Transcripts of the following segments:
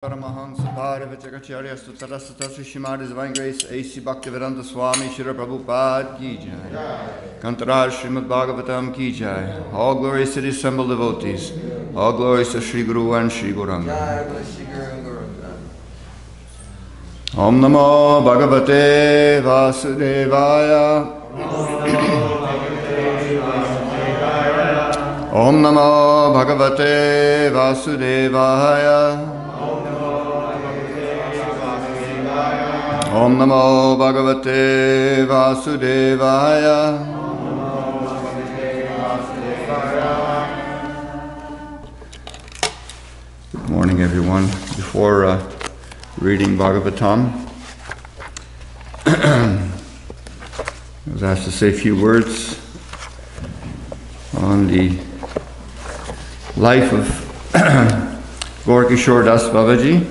Paramahansa Parivacharya Sutarasata Shimad Divine Grace A.C. Bhaktivedanta Swami Shri Prabhupada Ki Jai. Kantaraj Srimad Bhagavatam Ki Jai. All glories to the assembled devotees. All glories to Sri Guru and Sri Gauranga. Om Namo Bhagavate Vasudevaya. Om Namo Bhagavate Vasudevaya. Om Namo Bhagavate Vasudevaya. Good morning, everyone. Before reading Bhagavatam, I was asked to say a few words on the life of Gaura Kisora Das Babaji,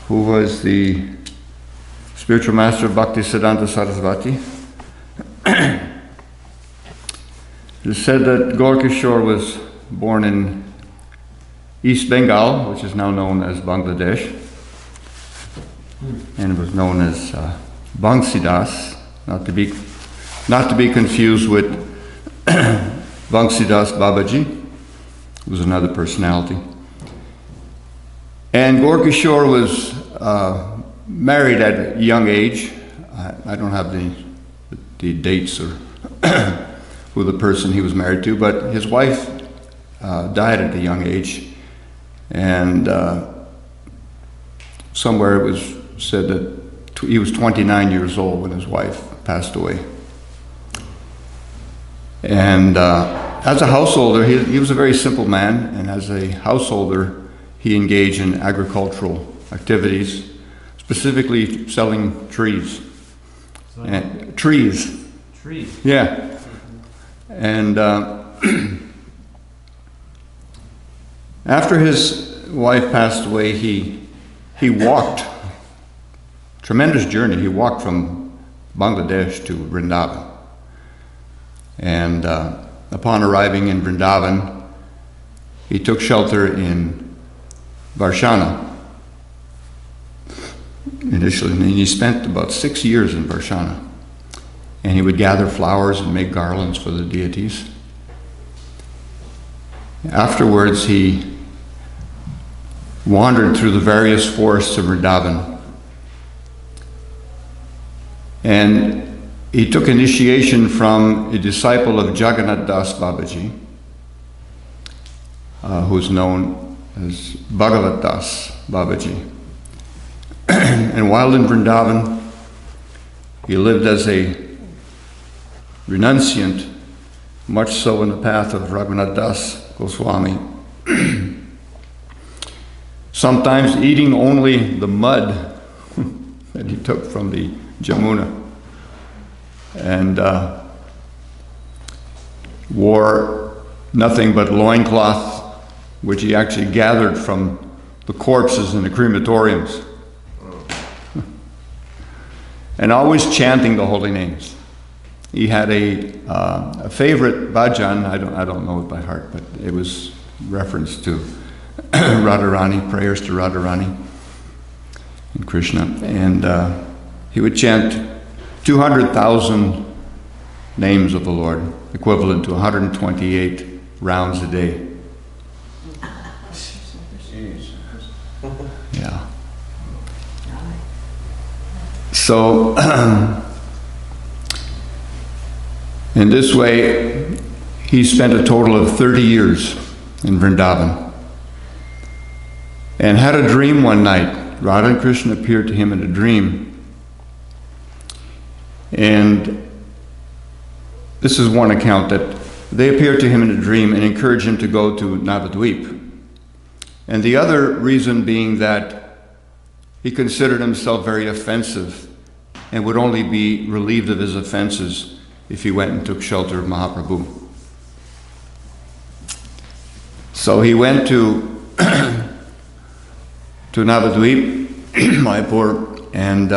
who was the spiritual master of Bhaktisiddhanta Sarasvati. It is said that Gaura Kisora was born in East Bengal, which is now known as Bangladesh, and it was known as Bangsidas, not to be confused with Bangsidas Babaji, who was another personality. And Gaura Kisora was married at a young age. I don't have the dates or who the person he was married to, but his wife died at a young age, and somewhere it was said that he was 29 years old when his wife passed away. And as a householder, he was a very simple man, and as a householder, he engaged in agricultural activities, specifically selling trees. Trees. Yeah. And after his wife passed away, he walked, tremendous journey. He walked from Bangladesh to Vrindavan. And upon arriving in Vrindavan, he took shelter in Varshana. Initially, and he spent about 6 years in Varshana. And he would gather flowers and make garlands for the deities. Afterwards, he wandered through the various forests of Vrindavan. And he took initiation from a disciple of Jagannath Das Babaji, who's known as Bhagavat Das Babaji. And while in Vrindavan, he lived as a renunciant, much so in the path of Raghunath Das Goswami, sometimes eating only the mud that he took from the Jamuna, and wore nothing but loincloth, which he actually gathered from the corpses in the crematoriums. And always chanting the holy names. He had a favorite bhajan. I don't know it by heart, but it was reference to Radharani, prayers to Radharani and Krishna. And he would chant 200,000 names of the Lord, equivalent to 128 rounds a day. Yeah. So, in this way, he spent a total of 30 years in Vrindavan, and had a dream one night. Radha and Krishna appeared to him in a dream, and this is one account that they appeared to him in a dream and encouraged him to go to Navadvip. And the other reason being that he considered himself very offensive and would only be relieved of his offenses if he went and took shelter of Mahaprabhu. So he went to Navadvip, Mayapur, and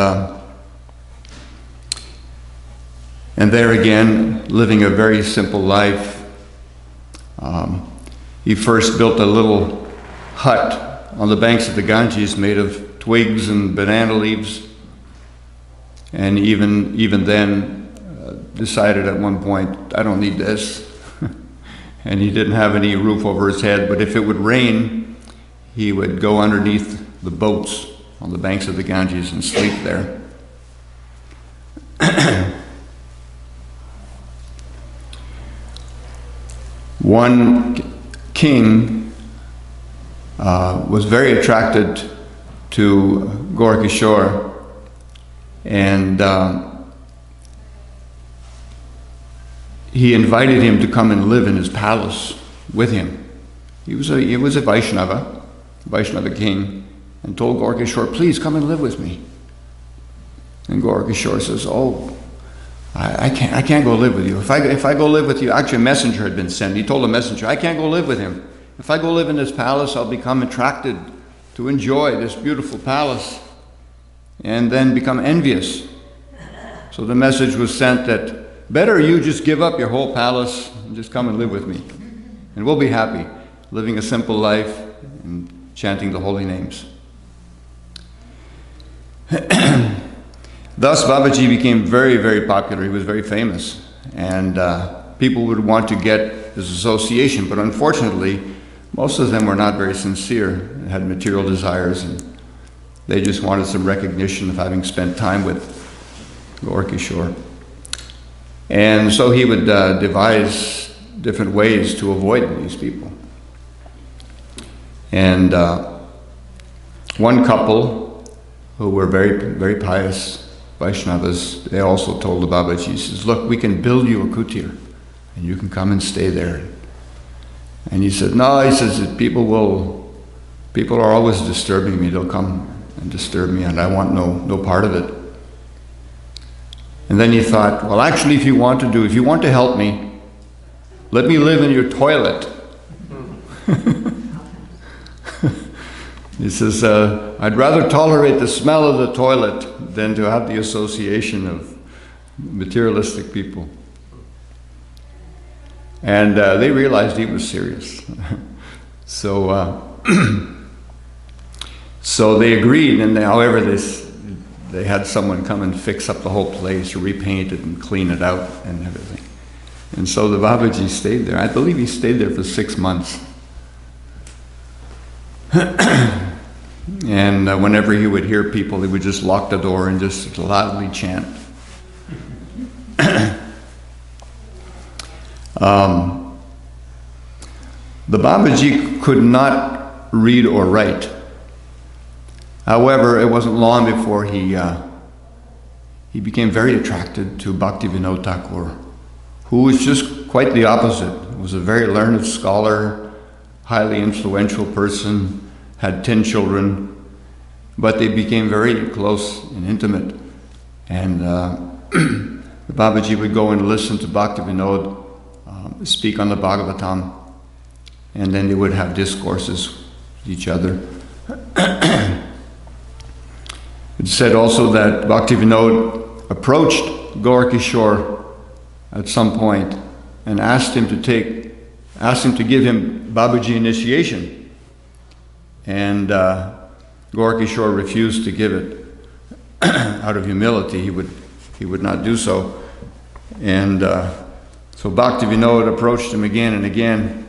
there again, living a very simple life. He first built a little hut on the banks of the Ganges made of twigs and banana leaves. And even then decided at one point, I don't need this. And he didn't have any roof over his head, but if it would rain, he would go underneath the boats on the banks of the Ganges and sleep there. One king was very attracted to Gaura Kishore, and he invited him to come and live in his palace with him. He was a Vaishnava king, and told Gaura Kishore, please come and live with me. And Gaura Kishore says, oh, I can't go live with you. If I go live with you, actually a messenger had been sent. He told a messenger, I can't go live with him. If I go live in this palace, I'll become attracted to enjoy this beautiful palace and then become envious. So the message was sent that better you just give up your whole palace and just come and live with me. And we'll be happy, living a simple life and chanting the holy names. Thus, Babaji became very, very popular. He was very famous. And people would want to get his association, but unfortunately, most of them were not very sincere, had material desires, and they just wanted some recognition of having spent time with Gaura Kishore. And so he would devise different ways to avoid these people. And one couple who were very, very pious Vaishnavas, they also told the Babaji, he says, look, we can build you a kutir and you can come and stay there. And he said, no, he says, people are always disturbing me. They'll come and disturb me and I want no part of it. And then he thought, well, actually, if you want to help me, let me live in your toilet. He says, I'd rather tolerate the smell of the toilet than to have the association of materialistic people. And they realized he was serious. So they agreed, and however they had someone come and fix up the whole place, repaint it and clean it out and everything. And so the Babaji stayed there. I believe he stayed there for 6 months. And whenever he would hear people, he would just lock the door and just loudly chant. The Babaji could not read or write. However, it wasn't long before he became very attracted to Bhaktivinoda Thakur, who was just quite the opposite. He was a very learned scholar, highly influential person, had 10 children, but they became very close and intimate. And the Babaji would go and listen to Bhaktivinoda speak on the Bhagavatam, and then they would have discourses with each other. It's said also that Bhaktivinoda approached Gaura Kishore at some point and asked him to give him Babaji initiation. And Gaura Kishore refused to give it out of humility. He would not do so. And so Bhaktivinoda approached him again and again,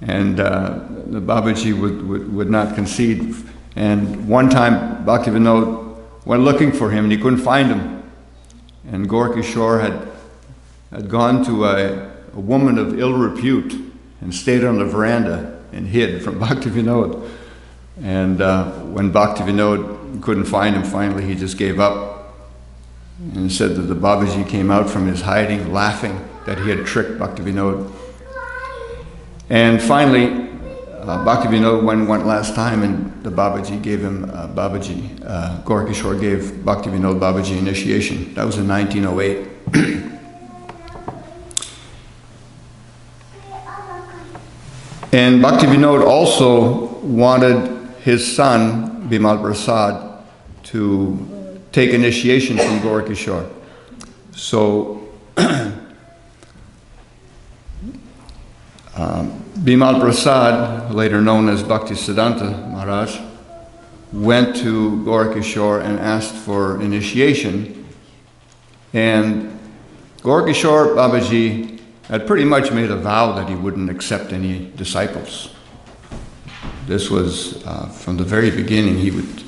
and the Babaji would not concede. And one time Bhaktivinoda went looking for him and he couldn't find him. And Gaura Kishore had gone to a woman of ill repute and stayed on the veranda and hid from Bhaktivinoda. And when Bhaktivinoda couldn't find him, finally he just gave up and said that the Babaji came out from his hiding laughing that he had tricked Bhaktivinoda. And finally Bhaktivinoda went last time, and the Babaji gave him Gaura Kishore gave Bhaktivinoda Babaji initiation. That was in 1908. And Bhaktivinoda also wanted his son, Bimal Prasad, to take initiation from Gaura Kishore. So Bimal Prasad, later known as Bhaktisiddhanta Maharaj, went to Gaura Kishore and asked for initiation. And Gaura Kishore Babaji had pretty much made a vow that he wouldn't accept any disciples. This was from the very beginning. He would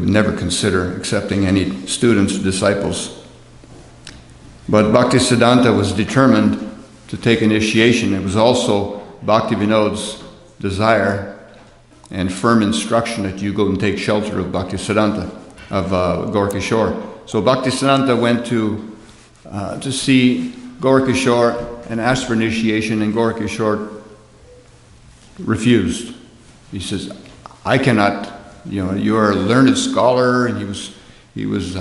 never consider accepting any students or disciples. But Bhaktisiddhanta was determined to take initiation. It was also Bhaktivinoda's desire and firm instruction that you go and take shelter of Bhaktisiddhanta, of Gaura Kishore. So Bhaktisiddhanta went to see Gaura Kishore and asked for initiation, and Gaura Kishore refused. He says, I cannot, you are a learned scholar, and he was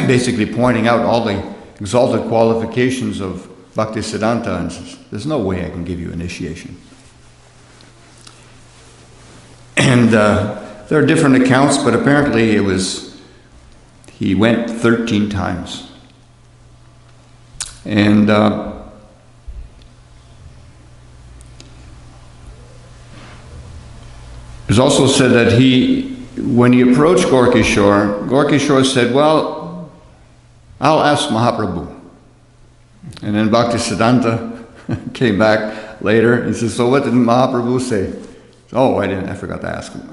basically pointing out all the exalted qualifications of Bhaktisiddhanta, and says, there's no way I can give you initiation. And there are different accounts, but apparently he went 13 times. And it's also said that when he approached Gaura Kishore said, well, I'll ask Mahaprabhu. And then Bhaktisiddhanta came back later and says, so what did Mahaprabhu say? Oh, I forgot to ask him.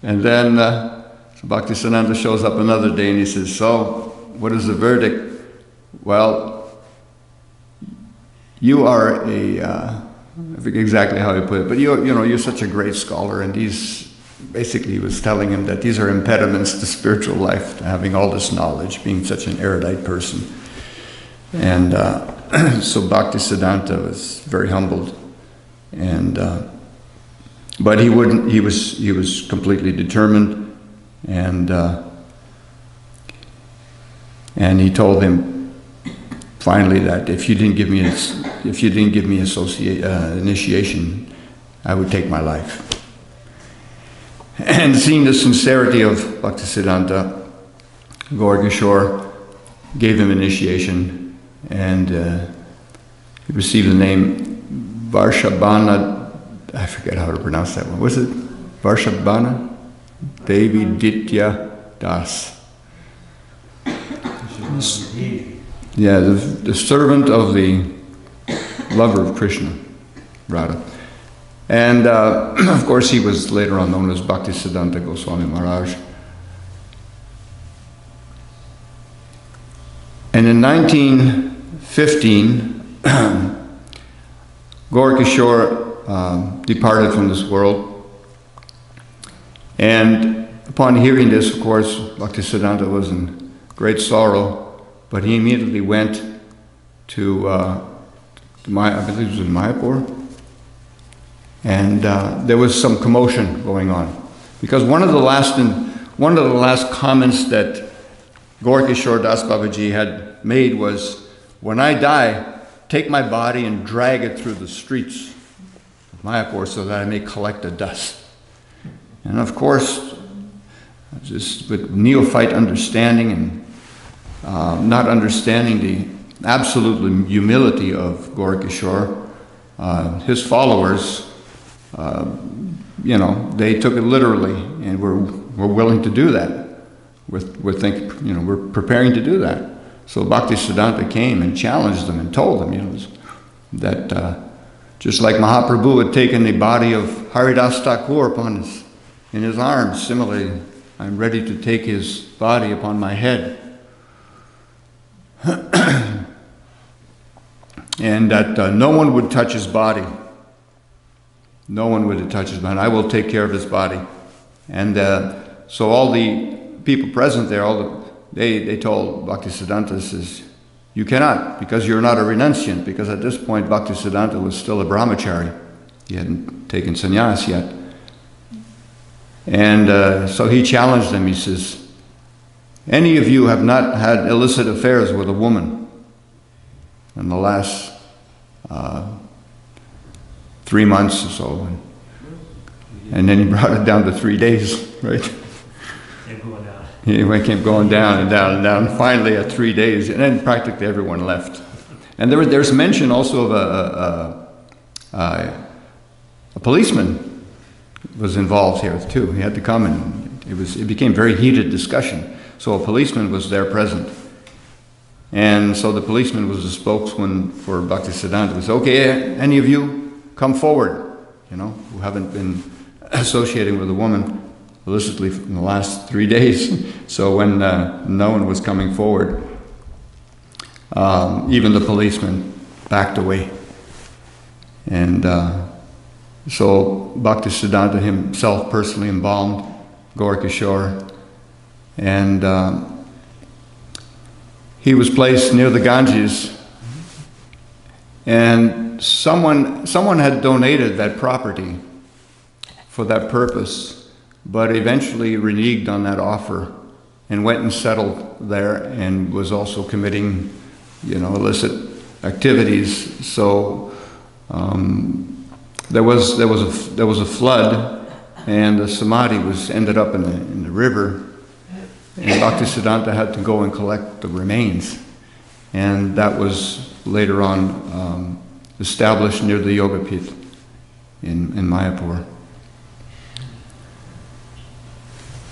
And then so Bhaktisiddhanta shows up another day and he says, so what is the verdict? Well, you are I forget exactly how he put it, but you're such a great scholar, and he was telling him that these are impediments to spiritual life, to having all this knowledge, being such an erudite person. And so Bhaktisiddhanta was very humbled, and but he wouldn't. He was completely determined, and he told him finally that if you didn't give me initiation, I would take my life. And seeing the sincerity of Bhaktisiddhanta, Gaura Kishore gave him initiation, and he received the name Varshabhana. I forget how to pronounce that one. Was it Varshabhana Devi Ditya Das? Yeah, the servant of the lover of Krishna, Radha. And of course he was later on known as Bhaktisiddhanta Goswami Maharaj. And in 1915, Gaura Kishore departed from this world. And upon hearing this, of course, Bhaktisiddhanta was in great sorrow. But he immediately went to I believe it was in Mayapur, and there was some commotion going on, because one of the last comments that Gaura Kishore Das Babaji had made was, "When I die, take my body and drag it through the streets of Mayapur so that I may collect the dust." And of course, just with neophyte understanding and not understanding the absolute humility of Gaura Kishore, his followers, they took it literally, and were willing to do that. We're preparing to do that. So Bhaktisiddhanta came and challenged them and told them, that just like Mahaprabhu had taken the body of Haridas Thakur in his arms, similarly, I'm ready to take his body upon my head. And that no one would touch his body. No one would touch his body. I will take care of his body. And so all the people present there, they told Bhaktisiddhanta, says, you cannot, because you're not a renunciant, because at this point Bhaktisiddhanta was still a brahmachari. He hadn't taken sannyas yet. And so he challenged them. He says, any of you have not had illicit affairs with a woman in the last 3 months or so. And then he brought it down to 3 days, right? He kept going down and down and down. Finally, at 3 days, and then practically everyone left. And there's mention also of a policeman was involved here too. He had to come, and it became very heated discussion. So a policeman was there present. And so the policeman was the spokesman for Bhaktisiddhanta. He said, okay, any of you come forward, who haven't been associating with a woman illicitly in the last 3 days. So when no one was coming forward, even the policeman backed away. And so Bhaktisiddhanta himself personally embalmed Gaura Kisora, and he was placed near the Ganges, and someone had donated that property for that purpose, but eventually reneged on that offer and went and settled there, and was also committing, illicit activities. So there was a flood, and the samadhi ended up in the river. And Bhaktisiddhanta had to go and collect the remains. And that was later on established near the Yoga Pit in Mayapur.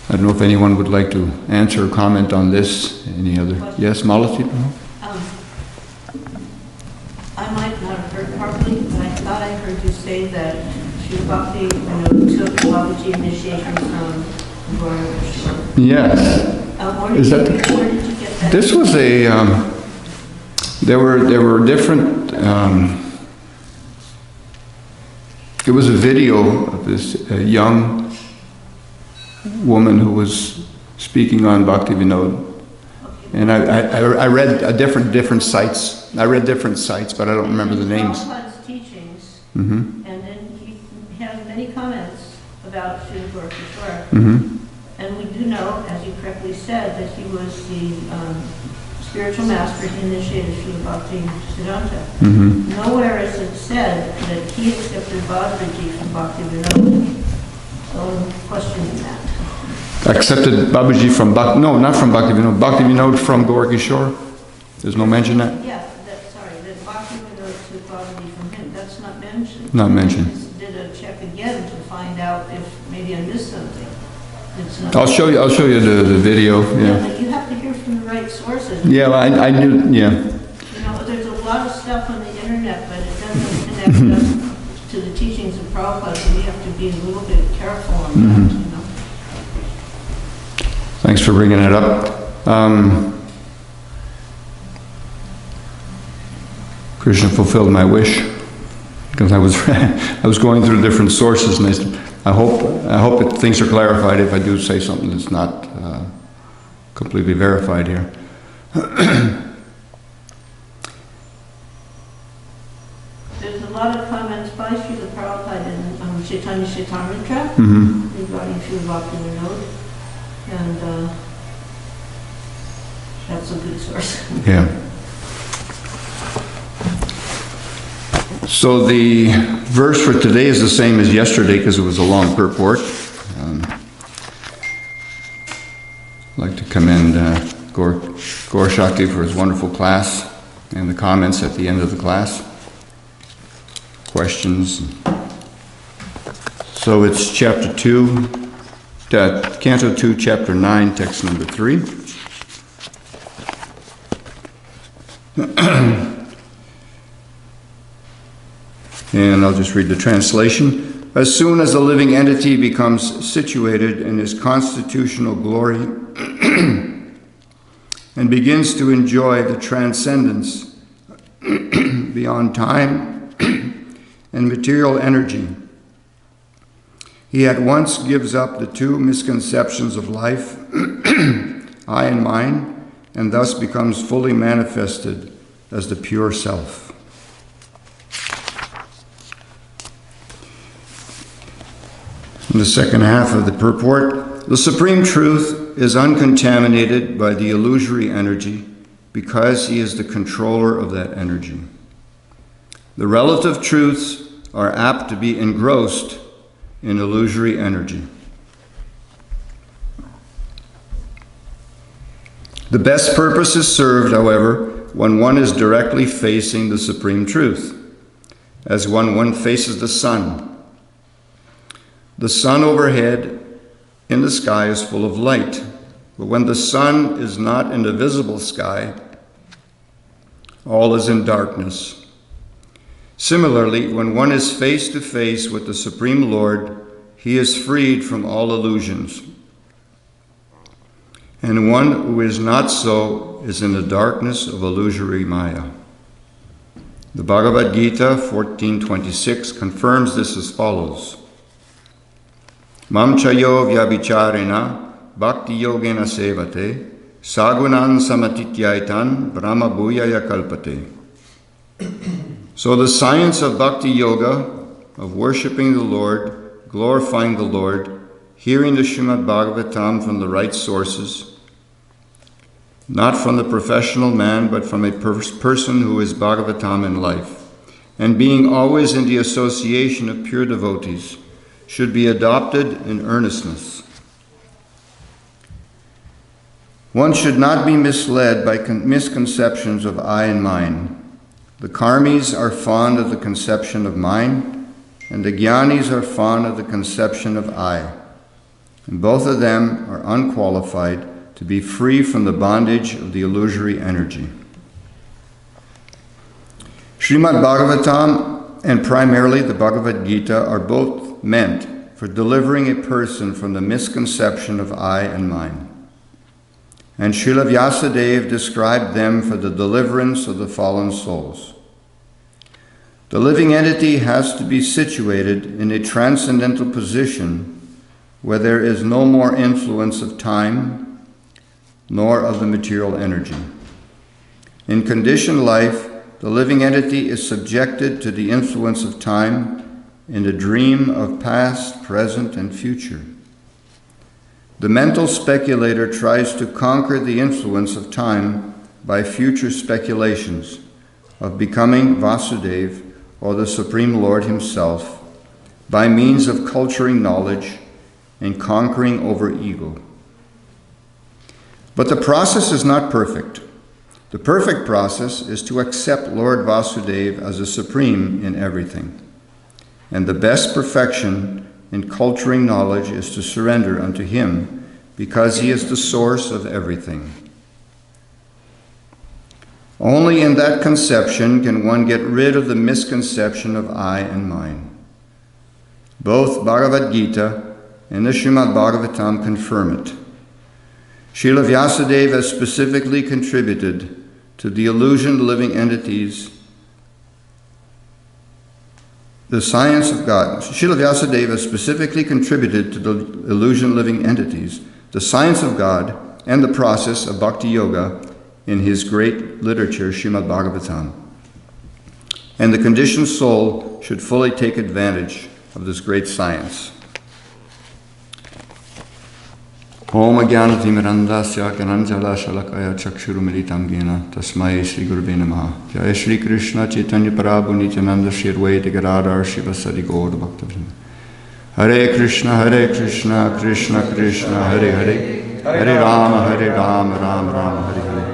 I don't know if anyone would like to answer or comment on this. Any other? Yes, Malati? I might not have heard properly, but I thought I heard you say that Srila Bhakti took Babaji initiation from Gaura Kisora. Yes. Where did you get that? This was there were different, it was a video of this young woman who was speaking on Bhakti Vinod. Okay. And I read different sites. I read different sites, but I don't remember the names. Prabhupada's teachings, Mm-hmm. and then he has many comments about Srila Gaura Kisora. Mm-hmm. And we do know, as you correctly said, that he was the spiritual master. He initiated Srila Bhaktisiddhanta. Mm-hmm. Nowhere is it said that he accepted Babaji from Bhakti Vinod. So I'm questioning that. Accepted Babaji from no, not from Bhakti Vinod. Bhakti Vinod from Gaura Kisora. There's no mention of that? Yeah, that Bhakti Vinod took Babaji from him. That's not mentioned. Not mentioned. I just did a check again to find out if maybe I missed something. I'll show you the video. Yeah. But you have to hear from the right sources. Yeah, well, I knew. Yeah. There's a lot of stuff on the internet, but it doesn't connect us to the teachings of Prabhupada, so we have to be a little bit careful on that. Thanks for bringing it up. Krishna fulfilled my wish, because I was going through different sources, and I hope that things are clarified if I do say something that's not completely verified here. There's a lot of comments by Srila Prabhupada in Chaitanya Chaitamrita regarding Srila Bhakti Vinod, and that's a good source. Yeah. So the verse for today is the same as yesterday because it was a long purport. I'd like to commend Gaura Shakti for his wonderful class and the comments at the end of the class. Questions. So it's chapter 2, Canto 2, chapter 9, text number 3. And I'll just read the translation. As soon as a living entity becomes situated in his constitutional glory and begins to enjoy the transcendence beyond time and material energy, he at once gives up the two misconceptions of life, I and mine, and thus becomes fully manifested as the pure self. In the second half of the purport, the Supreme Truth is uncontaminated by the illusory energy because he is the controller of that energy. The relative truths are apt to be engrossed in illusory energy. The best purpose is served, however, when one is directly facing the supreme truth, as when one faces the sun. The sun overhead in the sky is full of light, but when the sun is not in the visible sky, all is in darkness. Similarly, when one is face to face with the Supreme Lord, he is freed from all illusions. And one who is not so is in the darkness of illusory Maya. The Bhagavad Gita 14:26 confirms this as follows. Mam chayo vyabhicharena bhakti yogena sevate sagunan samatityaitan brahma bhuyaya kalpate. So the science of bhakti yoga, of worshipping the Lord, glorifying the Lord, hearing the Srimad Bhagavatam from the right sources, not from the professional man, but from a person who is Bhagavatam in life, and being always in the association of pure devotees, should be adopted in earnestness. One should not be misled by misconceptions of I and mine. The karmis are fond of the conception of mine, and the jnanis are fond of the conception of I. And both of them are unqualified to be free from the bondage of the illusory energy. Srimad Bhagavatam and primarily the Bhagavad Gita are both meant for delivering a person from the misconception of I and mine. And Srila Vyasadeva described them for the deliverance of the fallen souls. The living entity has to be situated in a transcendental position where there is no more influence of time nor of the material energy. In conditioned life, the living entity is subjected to the influence of time in the dream of past, present, and future. The mental speculator tries to conquer the influence of time by future speculations of becoming Vasudeva or the Supreme Lord himself by means of culturing knowledge and conquering over ego. But the process is not perfect. The perfect process is to accept Lord Vasudeva as the Supreme in everything. And the best perfection in culturing knowledge is to surrender unto him, because he is the source of everything. Only in that conception can one get rid of the misconception of I and mine. Both Bhagavad Gita and the Srimad Bhagavatam confirm it. Srila Vyasadeva has specifically contributed to the illusioned living entities the science of God. Srila Vyasadeva specifically contributed to the illusioned living entities the science of God and the process of bhakti yoga in his great literature, Srimad Bhagavatam. And the conditioned soul should fully take advantage of this great science. Om Ajnanatimmirandasya Gyananjala Shalakaya Chakshurumilitam Jena Tasmai Shri Gurave Namaha. Jai Shri Krishna Chaitanya Prabhu Nityananda Shri Advaita Gadadhar Shivasadi Gaura Bhaktavrinda. Hare Krishna Krishna Krishna Hare Hare Hare Rama Rama Rama Hare Hare.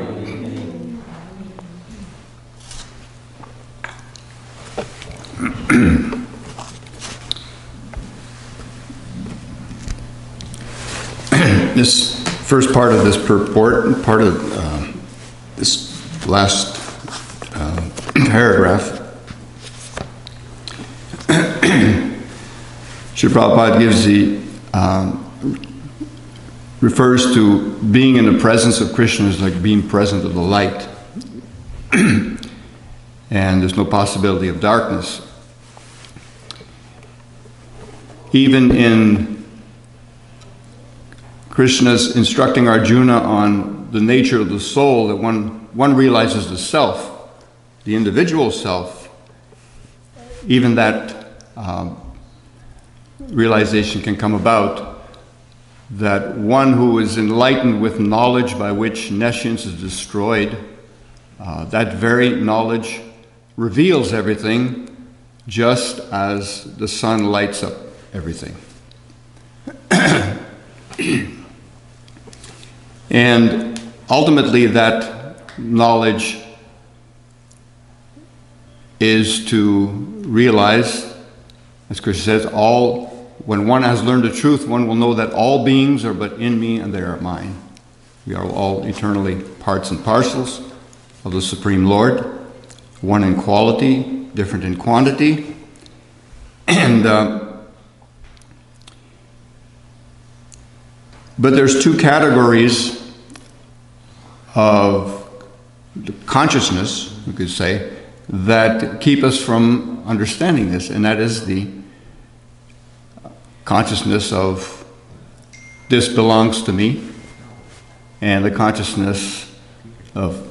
This first part of this purport, part of this last paragraph, Srila Prabhupada gives refers to being in the presence of Krishna as like being present of the light. And there's no possibility of darkness. Even in Krishna's instructing Arjuna on the nature of the soul, that one realizes the self, the individual self, even that realization can come about, that one who is enlightened with knowledge by which nescience is destroyed, that very knowledge reveals everything just as the sun lights up everything. And ultimately that knowledge is to realize, as Krishna says, when one has learned the truth, one will know that all beings are but in me and they are mine. We are all eternally parts and parcels of the Supreme Lord, one in quality, different in quantity. And but there's two categories of consciousness, we could say, that keep us from understanding this, and that is the consciousness of this belongs to me, and the consciousness of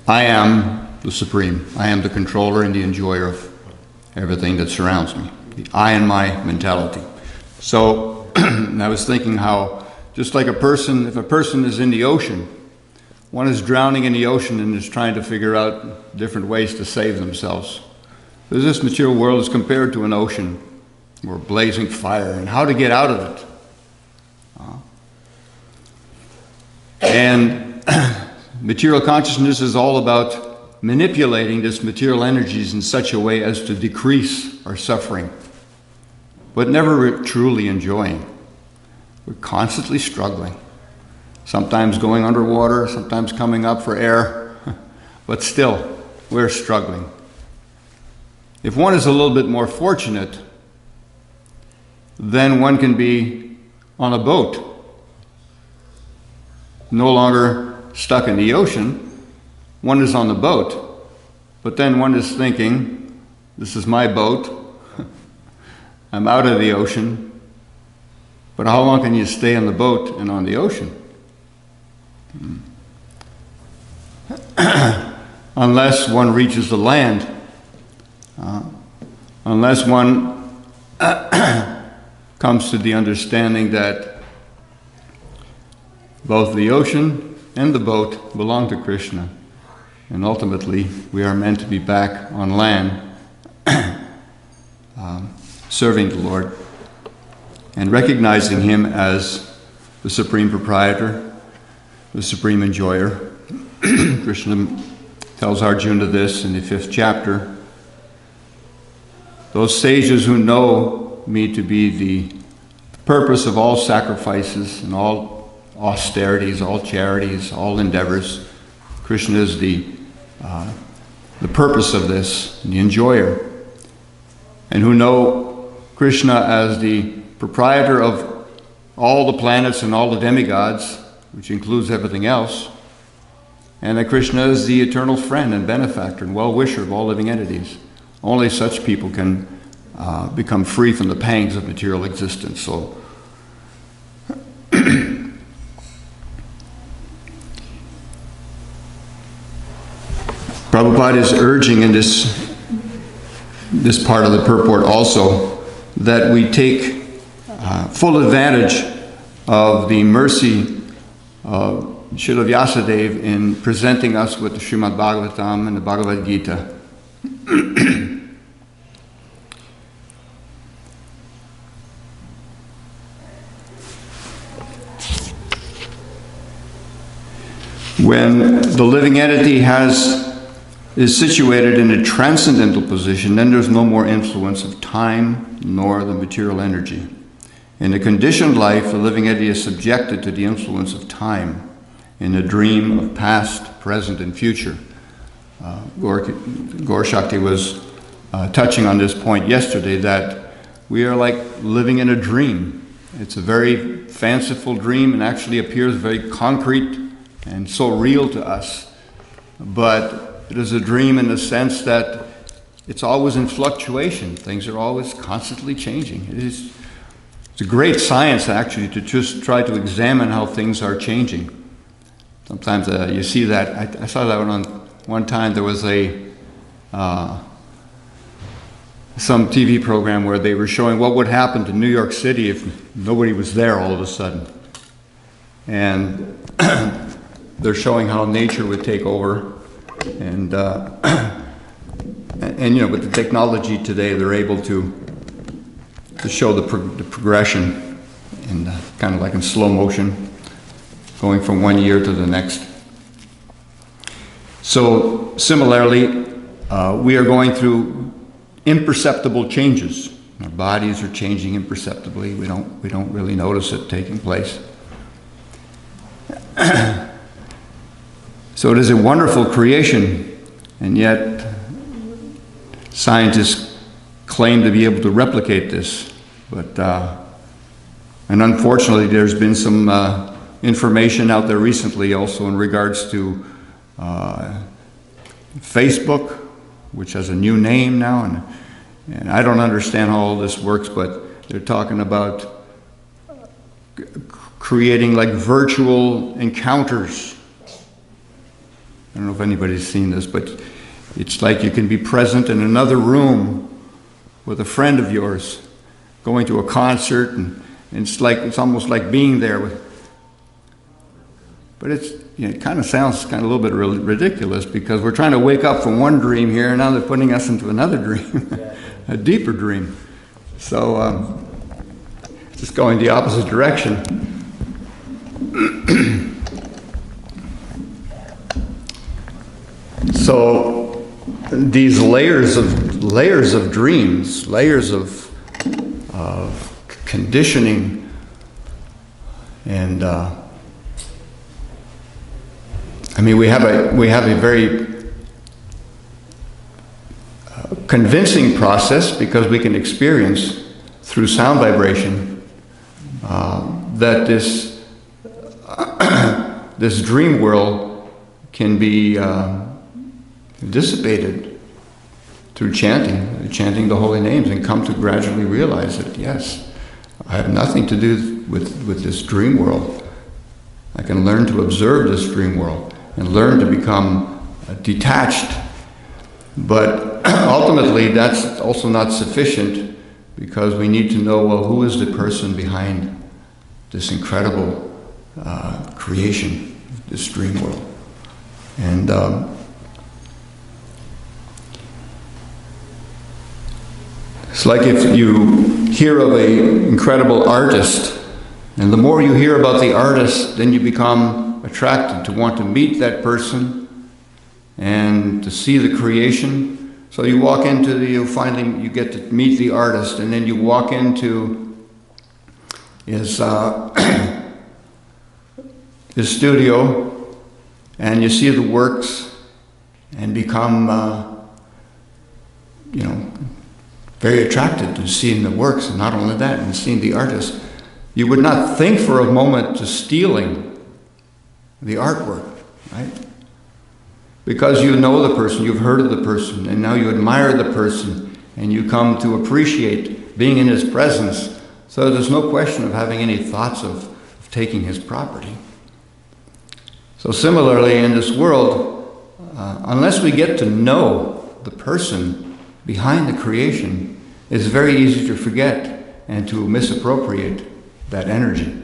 I am the Supreme. I am the controller and the enjoyer of everything that surrounds me. The I and my mentality. So I was thinking how, just like if a person is in the ocean, one is drowning in the ocean and is trying to figure out different ways to save themselves. This material world is compared to an ocean or blazing fire, and how to get out of it. And material consciousness is all about manipulating this material energies in such a way as to decrease our suffering, but never truly enjoying. We're constantly struggling. Sometimes going underwater, sometimes coming up for air, but still, we're struggling. If one is a little bit more fortunate, then one can be on a boat, no longer stuck in the ocean. One is on the boat, but then one is thinking, this is my boat, I'm out of the ocean, but how long can you stay on the boat and on the ocean? Unless one reaches the land, unless one comes to the understanding that both the ocean and the boat belong to Krishna, and ultimately we are meant to be back on land serving the Lord and recognizing Him as the Supreme Proprietor, the Supreme Enjoyer. Krishna tells Arjuna this in the 5th chapter. Those sages who know me to be the purpose of all sacrifices and all austerities, all charities, all endeavors, Krishna is the purpose of this, the enjoyer, and who know Krishna as the proprietor of all the planets and all the demigods, which includes everything else, and that Krishna is the eternal friend and benefactor and well-wisher of all living entities. Only such people can become free from the pangs of material existence. So, Prabhupada is urging in this part of the purport also that we take full advantage of the mercy of Srila Vyasadeva in presenting us with the Srimad Bhagavatam and the Bhagavad Gita. When the living entity is situated in a transcendental position, then there's no more influence of time nor the material energy. In a conditioned life, the living entity is subjected to the influence of time in a dream of past, present, and future. Gaura Shakti was touching on this point yesterday, that we are like living in a dream. It's a very fanciful dream and actually appears very concrete and so real to us. But it is a dream in the sense that it's always in fluctuation. Things are always constantly changing. It's a great science, actually, to just try to examine how things are changing. Sometimes you see that. I saw that one time. There was some TV program where they were showing what would happen to New York City if nobody was there all of a sudden. And they're showing how nature would take over. And you know, with the technology today, they're able to show the progression in kind of like in slow motion, going from one year to the next. So similarly, we are going through imperceptible changes. Our bodies are changing imperceptibly. We don't really notice it taking place. So it is a wonderful creation, and yet scientists claim to be able to replicate this. But and unfortunately, there's been some information out there recently also in regards to Facebook, which has a new name now, and I don't understand how all this works, but they're talking about creating like virtual encounters. I don't know if anybody's seen this, but it's like you can be present in another room with a friend of yours, going to a concert, and it's almost like being there with. But it kind of sounds kind of a little bit ridiculous, because we're trying to wake up from one dream here, and now they're putting us into another dream, a deeper dream. So just going the opposite direction. So these layers of dreams, layers of conditioning, and I mean, we have a very convincing process, because we can experience through sound vibration that this dream world can be dissipated through chanting the holy names, and come to gradually realize that, yes, I have nothing to do with this dream world. I can learn to observe this dream world and learn to become detached. But ultimately, that's also not sufficient, because we need to know, well, who is the person behind this incredible creation, this dream world? And it's like if you hear of an incredible artist, and the more you hear about the artist, then you become attracted to want to meet that person and to see the creation. So you walk into you get to meet the artist, and then you walk into his studio, and you see the works, and become very attracted to seeing the works, and not only that, and seeing the artist. You would not think for a moment to stealing the artwork, right? Because you know the person, you've heard of the person, and now you admire the person, and you come to appreciate being in his presence. So there's no question of having any thoughts of taking his property. So similarly, in this world, unless we get to know the person behind the creation, it's very easy to forget and to misappropriate that energy.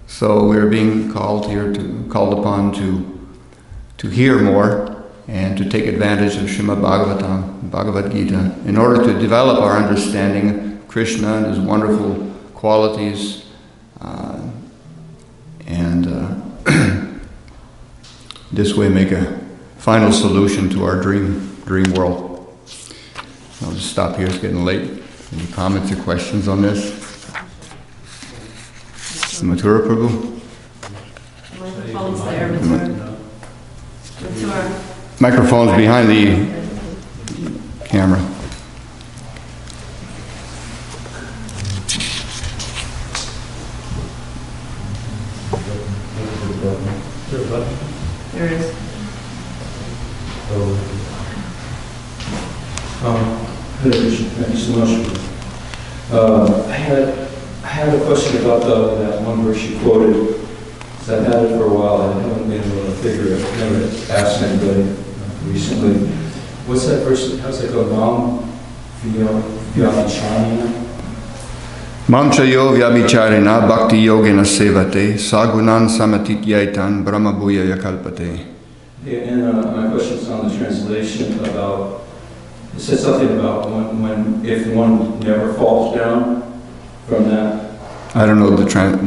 So we're being called upon to hear more and to take advantage of Srimad Bhagavatam, Bhagavad Gita, in order to develop our understanding of Krishna and his wonderful qualities, and this way make a final solution to our dream world. I'll just stop here, it's getting late. Any comments or questions on this? Mathura Prabhu? Microphone's there, Mathura. Microphone's behind the camera. There is. Hare Krishna, thank you so much. I had a question about that one verse you quoted. So I've had it for a while. I haven't been able to figure it. Never asked anybody recently. What's that verse? How's it go? Mam Vyabhicharina? Mam chayo vyabhicharina bhakti yogena sevate sagunan samatityaitan brahma bhuya yakalpate. Yeah, and my question is on the translation about. It said something about if one never falls down from that. I don't know the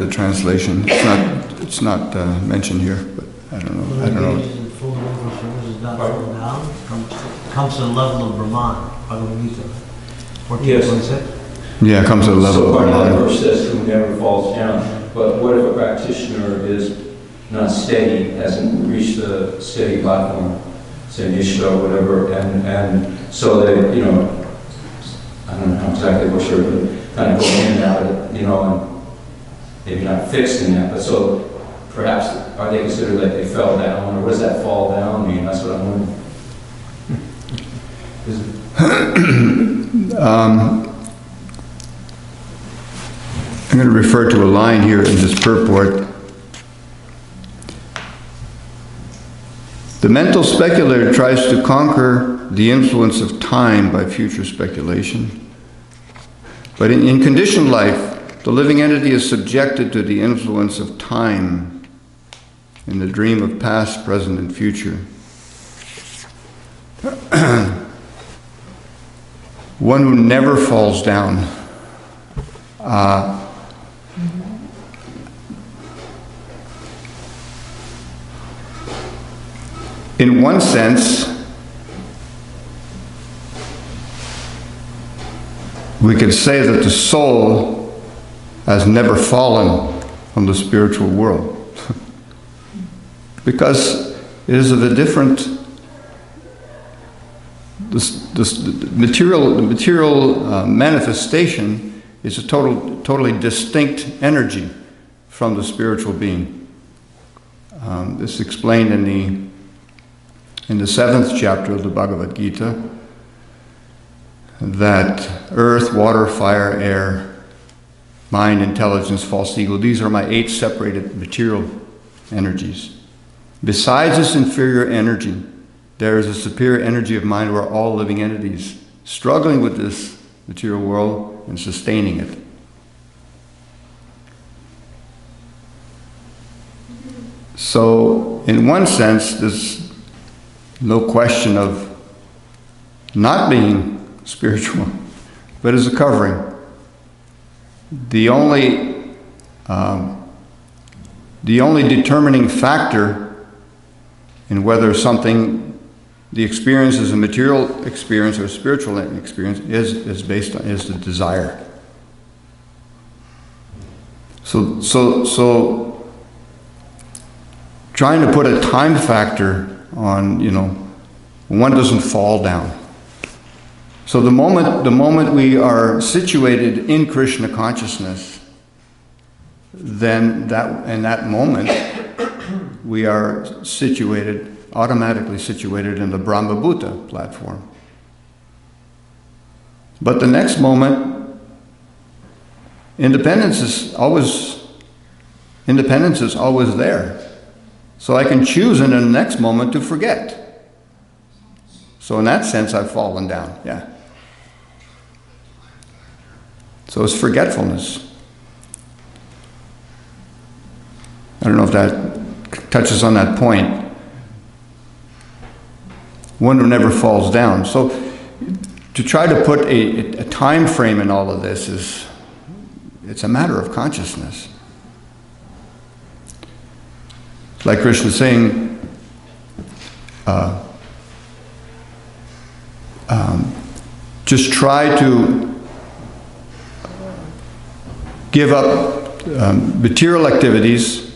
translation. It's not mentioned here, but I don't know. not fall down, comes to the level of Brahman, Bhagavad Gita, 14:26. Yes. Yeah, it comes to the level So of part of that mind. verse says who never falls down. But what if a practitioner is not steady, hasn't reached the steady platform, say Nishta or whatever, and so they, you know, I don't know exactly what sort of kind of go in and out of it, you know, and maybe not fixed in that, but so perhaps are they considered like they fell down, or what does that fall down mean? That's what I'm wondering. Is it I'm going to refer to a line here in this purport. The mental speculator tries to conquer the influence of time by future speculation. But in conditioned life, the living entity is subjected to the influence of time in the dream of past, present, and future. One who never falls down. In one sense, we could say that the soul has never fallen from the spiritual world because it is of a different, the material manifestation is a totally distinct energy from the spiritual being. This is explained in the 7th chapter of the Bhagavad Gita, that earth, water, fire, air, mind, intelligence, false ego, these are my 8 separated material energies. Besides this inferior energy, there is a superior energy of mind where all living entities struggling with this material world and sustaining it. So, in one sense, there's no question of not being spiritual, but as a covering. The only determining factor in whether something, the experience is a material experience or a spiritual experience, is the desire. So trying to put a time factor on, one doesn't fall down. So the moment we are situated in Krishna consciousness, then in that moment we are automatically situated in the Brahma-Bhuta platform. But the next moment, independence is always there. So I can choose in the next moment to forget. So in that sense, I've fallen down, yeah. So it's forgetfulness. I don't know if that touches on that point. One who never falls down. So to try to put a time frame in all of this it's a matter of consciousness. Like Krishna is saying, just try to give up material activities,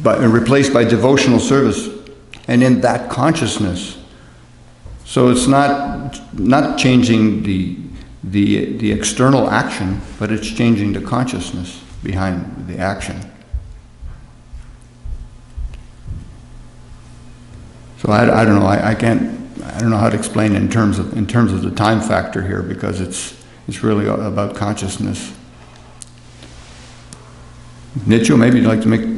and replaced by devotional service, and in that consciousness. So it's not changing the external action, but it's changing the consciousness behind the action. So I don't know. I don't know how to explain it in terms of the time factor here, because it's really about consciousness. Nicho, maybe you'd like to make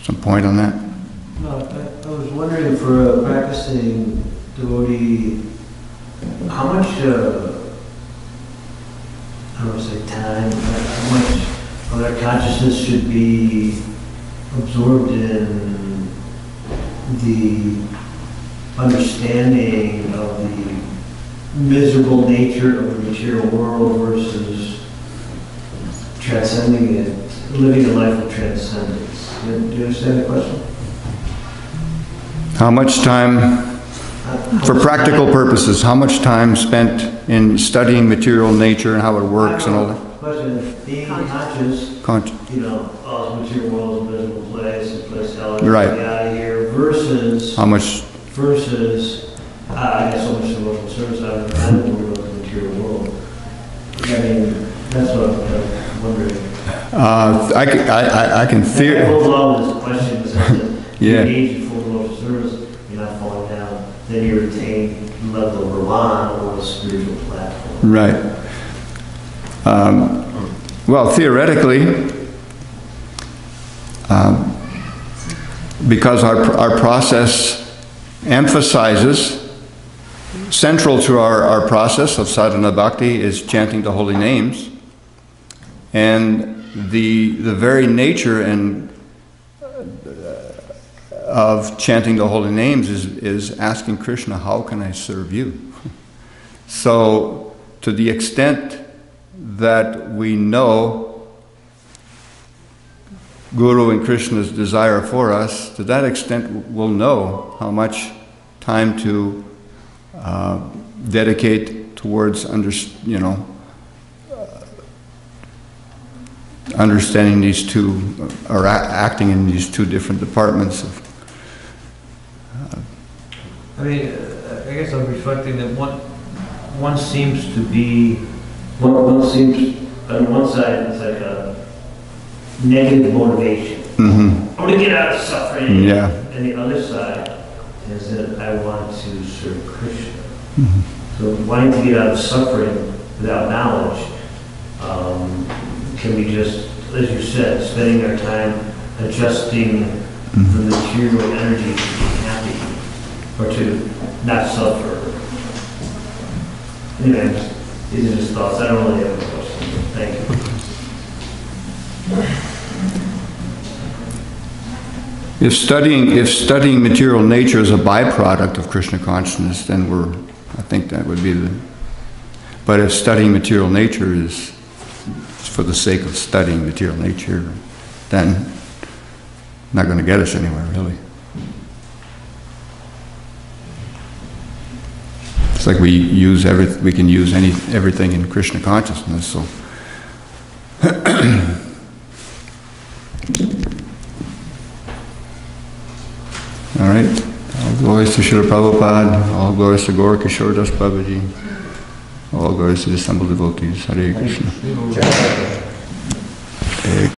some point on that. No, I was wondering, for a practicing devotee, how much, I don't want to say time, how much of their consciousness should be absorbed in the understanding of the miserable nature of the material world versus transcending it living a life of transcendence. Do you understand the question? How much time, for practical purposes, how much time spent in studying material nature and how it works and all that? Question is, being conscious, you know, oh, this material world is a miserable place, a place hell, right. Get out of here, versus, how much, I guess so much devotional service, I don't worry about the material world. I mean, that's what I'm kind of wondering. I can It goes feel. along with this question, is that you Yeah. engage in full devotional service, you're not falling down, then you retain the level of Brahman or the spiritual platform. Right. Well, theoretically, because our process emphasizes, central to our process of sadhana bhakti is chanting the holy names, and the very nature and of chanting the holy names is asking Krishna, how can I serve you? So, to the extent that we know Guru and Krishna's desire for us, to that extent we'll know how much time to dedicate towards understanding these two, or acting in these two different departments of. I mean, I guess I'm reflecting that one seems to be, One seems, on one side, it's like a negative motivation. Mm-hmm. I want to get out of suffering. Yeah. And the other side is that I want to serve Krishna. Mm-hmm. So wanting to get out of suffering without knowledge can be just, as you said, spending our time adjusting the material energy to be happy or to not suffer. Anyway, these are just thoughts. I don't really have a question. Thank you. If studying material nature is a byproduct of Krishna consciousness, then I think that would be but if studying material nature is for the sake of studying material nature, then not going to get us anywhere, really. It's like we can use everything in Krishna consciousness, so. All right. All glories to Srila Prabhupada. All glories to Gaura Kisora Das Babaji. All glories to the assembled devotees. Hare Krishna.